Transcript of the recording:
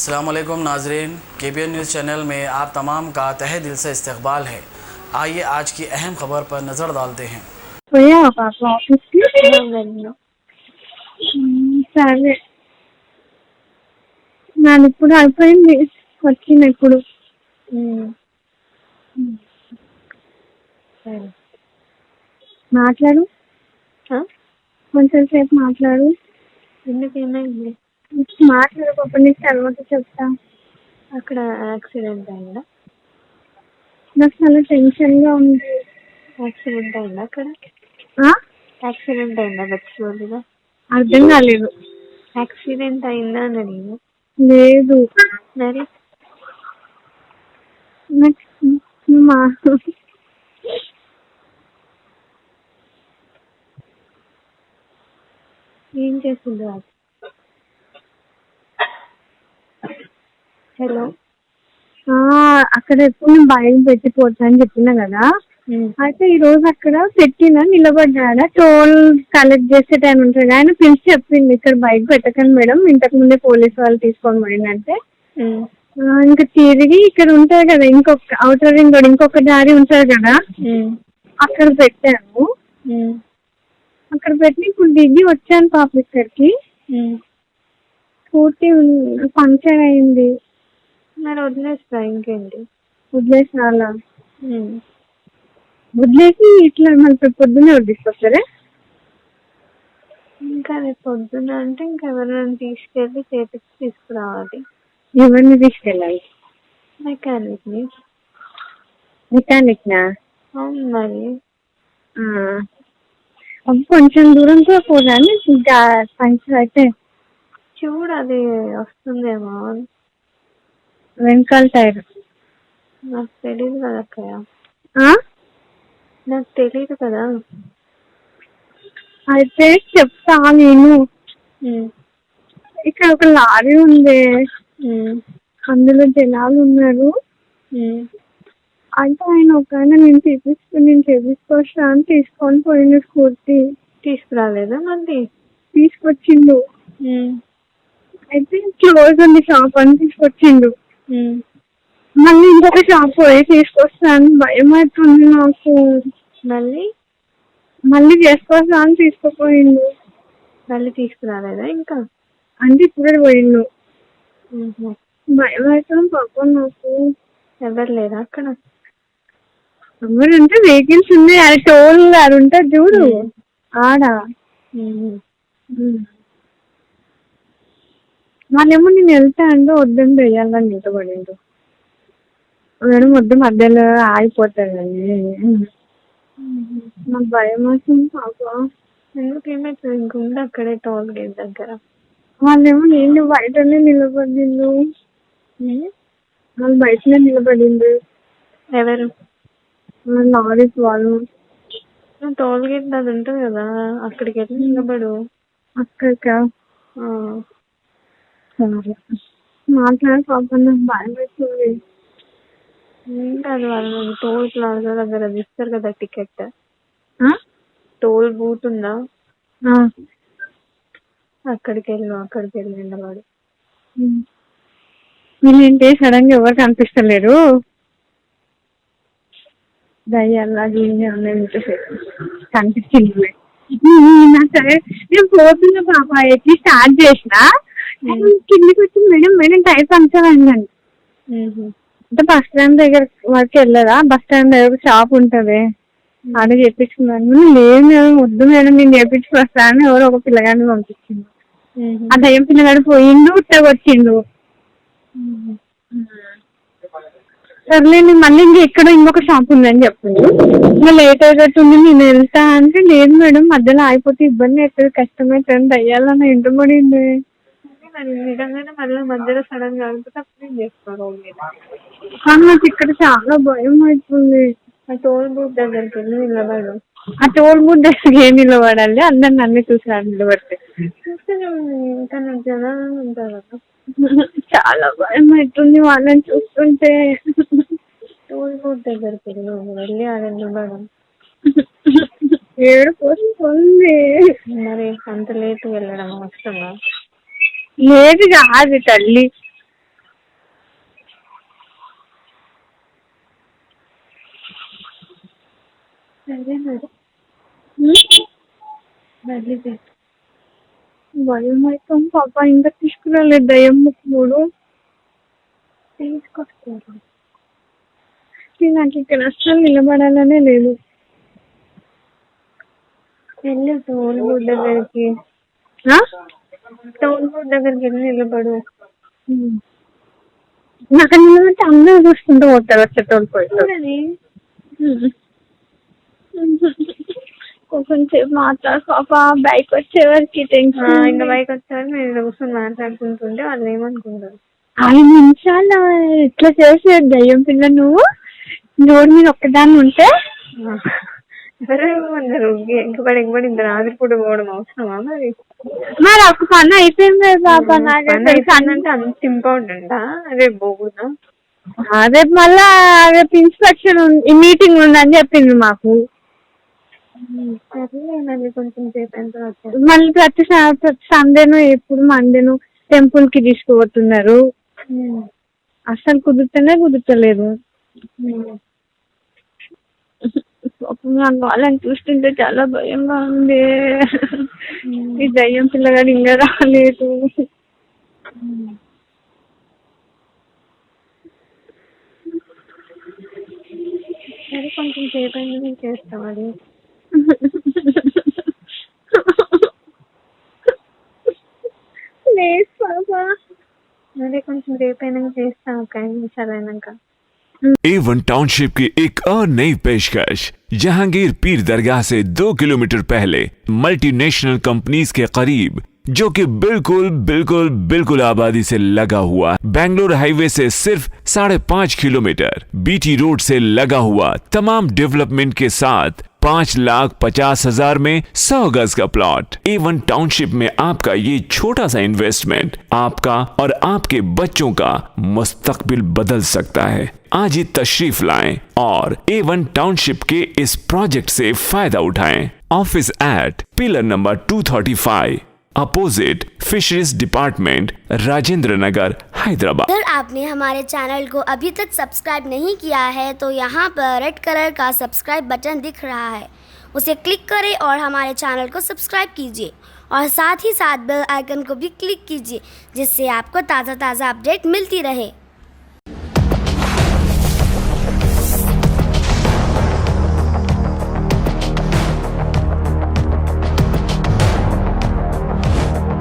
अस्सलामुअलैकुम नाजरीन, KBN news channel में आप तमाम का तहे दिल से इस्तकबाल है। आइए आज की अहम खबर पर नज़र डालते हैं। సరే నాది ఇప్పుడు అయిపోయింది వచ్చింది ఇప్పుడు మాట్లాడు కొంచెం సేపు మాట్లాడు ఎందుకు ఏమైంది మాట్లాడకపోతే నీకు తర్వాత చెప్తా అక్కడ యాక్సిడెంట్ అయిందా నాకు చాలా టెన్షన్గా ఉంది యాక్సిడెంట్ అయిందా అక్కడ యాక్సిడెంట్ అయిందా గచ్చిబౌలిలో అర్థం కాలేదు యాక్సిడెంట్ అయిందా అని అడిగిన లేదు మరి నాకు ఏం చేసింది అది హలో అక్కడ ఎప్పుడు నేను బయలు పెట్టిపోతా అని చెప్పినా కదా అయితే ఈ రోజు అక్కడ పెట్టిన నిలబడ్డా టోల్ కలెక్ట్ చేసే టైం ఉంటుంది ఆయన పిలిచి చెప్పింది ఇక్కడ బైక్ పెట్టకండి మేడం ఇంతకు ముందే పోలీసు వాళ్ళు తీసుకొని పోయిందంటే ఇంకా తిరిగి ఇక్కడ ఉంటుంది కదా ఇంకొక అవుటర్ రింగ్ రోడ్ ఇంకొక దారి ఉంటుంది కదా అక్కడ పెట్టాను అక్కడ పెట్టి ఇప్పుడు దిగి వచ్చాను పాప ఇక్కడికి స్కూటీ పంక్చర్ అయింది మరి వదిలేస్తా ఇంకేంటి వదిలేసినా వదిలేసి ఇట్లా మళ్ళీ పొద్దున్నే వదిలేసుకొస్తారా ఇంకా రేపు పొద్దున అంటే ఇంకా ఎవరైనా తీసుకెళ్ళి చేతికి తీసుకురావాలి ఎవరిని తీసుకెళ్ళాలి మెకానిక్ని మెకానిక్నా అవును మరి కొంచెం దూరంగా పోదాన్ని పంక్చర్ అయితే చూడు అది వస్తుందేమో వెనకాల టైర్ నాకు తెలీదు కదా అక్కయ్య నాకు తెలీదు కదా అయితే చెప్తా నేను ఇక్కడ ఒక లారీ ఉంది అందులో జనాలు ఉన్నారు అంటే ఆయన ఒక ఆయన నేను చేపించుకొస్తా అని తీసుకొని పోయిండు స్కూటీ తీసుకురాలేదా మళ్ళీ తీసుకొచ్చిండు అయితే క్లోజ్ ఉంది షాప్ అని తీసుకొచ్చిండు మళ్ళీ ఇంకొక షాప్ పోయి తీసుకొస్తాను భయం అవుతుంది నాకు మళ్ళీ చేసుకొస్తా అని తీసుకుపోయిండు మళ్ళీ తీసుకురాలేదా ఇంకా అంటే ఇప్పుడే పోయిండు భయం అవుతుంది పాపం నాకు ఎవరు లేరా అక్కడ ఎవరంటే వెహికల్స్ ఉంది అది టోల్ అది ఉంటుంది చూడు ఆడ వాళ్ళేమో నేను వెళ్తా అంటే వద్దని వెయ్యాలని నీతో పడిండు మేడం వద్దు మధ్యలో ఆగిపోతాడండి నాకు భయం వస్తుంది పాప ఎందుకు ఏమైతుంది ఇంకుంది అక్కడే టోల్ గేట్ దగ్గర వాళ్ళేమో నేను బయటనే నిలబడిండు వాళ్ళు బయటనే నిలబడిండు ఎవరు లారీస్ వాళ్ళు టోల్ గేట్ అది ఉంటుంది కదా అక్కడికి వెళ్ళి నిలబడు అక్కడికా సరే మాట్లాడే పాప నాకు భయం అవుతుంది కాదు వాళ్ళు టోల్ ప్లాజా దగ్గర ఇస్తారు కదా టికెట్ టోల్ బూత్ ఉందా అక్కడికి వెళ్ళి నిలబడు వీళ్ళేంటి సడన్ గా ఎవరు కనిపిస్తలేరు దయ్యాలా కనిపించింది సరే నేను పోతున్నా పాప ఎట్లా స్టార్ట్ చేసిన కిందికి వచ్చి మేడం టైర్ పంక్చర్ అయిందండి అంటే బస్ స్టాండ్ దగ్గర వరకు వెళ్ళదా బస్ స్టాండ్ దగ్గర షాప్ ఉంటుంది ఆడ చేపించుకున్నాను లేదు మేడం వద్దు మేడం నేను చేపించుకొస్తాను ఎవరో ఒక పిల్లగాడిని పంపించిండు ఆ దయ్యం పిల్లగాడు పోయిండు వచ్చిండు సర్లేండి మళ్ళీ ఎక్కడ ఇంకొక షాప్ ఉందని చెప్పింది ఇంకా లేట్ అయ్యేటట్టుంది నేను వెళ్తా అంటే లేదు మేడం మధ్యలో ఆగిపోతే ఇబ్బంది అవుతుంది కష్టమవుతుంది దయ్యాలని ఇంటి పడింది నిజంగానే మళ్ళీ మధ్యలో సడన్ గా ఆగిపోతే అప్పుడు ఏం చేస్తారు కానీ నాకు ఇక్కడ చాలా భయం అవుతుంది ఆ టోల్ బూత్ దగ్గరికి వెళ్ళి నిలబడు ఆ టోల్ బూత్ దగ్గరికి ఏం నిలబడాలి అందరిని అన్ని చూసాను నిలబడితే చూస్తే ఇంకా నాకు జనాలు ఉంటారు కదా చాలా భయం అవుతుంది వాళ్ళని చూస్తుంటే టోల్ బూత్ దగ్గరికి వెళ్ళి అది నిలబడు ఏడుపు వస్తుంది మరి అంత లేట్ వెళ్ళడం అవసరమా లేదు కాదు తల్లి సరే మరి వెళ్ళిపోయి భయం అవుతాం పాప, ఇంకా తీసుకురాలేదు దయ్యం ముక్కుడు. తీసుకొస్తారు. నాకు ఇక్కడ అస్సలు నిలబడాలనే లేదు. వెళ్ళి టోల్ బూత్ దగ్గరికి, టోల్ బూత్ దగ్గరికి వెళ్ళి నిలబడు. నాకు నిలబడితే అందరూ చూసుకుంటూ పోతారు వచ్చేటోళ్ళు పోతారు. కొంచెంసేపు మాట్లాడు పాప, బైక్ వచ్చేవారికి టెన్షన్. ఇంకా బైక్ వచ్చేవారికి నేను కూర్చొని మాట్లాడుకుంటుంటే వాళ్ళు ఏమనుకుంటారు. 5 నిమిషాలు ఇట్లా చేసే దయ్యం పిల్ల నువ్వు రోడ్ మీద ఒక్కదాన్ని ఉంటే ఎక్కబడి ఇంత రాత్రిపూట పోవడం అవసరమా మరి? మరి ఒక పని అయిపోయింది పాప. అంటే అంత ఇంపార్టెంటా? రేపు పోకూడదా? రేపు మళ్ళా రేపు ఇన్స్పెక్షన్ మీటింగ్ ఉందని చెప్పింది మాకు. సరేలేనండి, కొంచెం సేపు ఎంత మళ్ళీ ప్రతి సండేను ఎప్పుడు మండేను టెంపుల్ కి తీసుకుపోతున్నారు. అసలు కుదురుతలేదు. నాకు వాళ్ళని చూస్తుంటే చాలా భయంగా ఉంది. ఈ దయ్యం పిల్లగాడు ఇంకా రాలేదు. సరే కొంచెం సేపు అయినా నేను చేస్తాం. అది లేదు పాపా, అదే కొంచెం సేపు అయినా చేస్తాం. ఒక 5 నిమిషాలు అయినాక. A1 टाउनशिप की एक और नई पेशकश। जहांगीर पीर दरगाह से 2 किलोमीटर पहले मल्टीनेशनल कंपनीज के करीब, जो कि बिल्कुल बिल्कुल बिल्कुल आबादी से लगा हुआ, बेंगलोर हाईवे से सिर्फ 5.5 किलोमीटर, बीटी रोड से लगा हुआ, तमाम डेवलपमेंट के साथ 5,50,000 में 100 गज का प्लॉट। A1 टाउनशिप में आपका ये छोटा सा इन्वेस्टमेंट आपका और आपके बच्चों का मुस्तकबिल बदल सकता है। आज ही तशरीफ लाएं और A1 टाउनशिप के इस प्रोजेक्ट से फायदा उठाएं। Office at pillar number 235 opposite fisheries department, Rajendra Nagar, Hyderabad. अगर आपने हमारे चैनल को अभी तक सब्सक्राइब नहीं किया है तो यहाँ पर रेड कलर का सब्सक्राइब बटन दिख रहा है, उसे क्लिक करें और हमारे चैनल को सब्सक्राइब कीजिए और साथ ही साथ बेल आइकन को भी क्लिक कीजिए, जिससे आपको ताज़ा अपडेट मिलती रहे।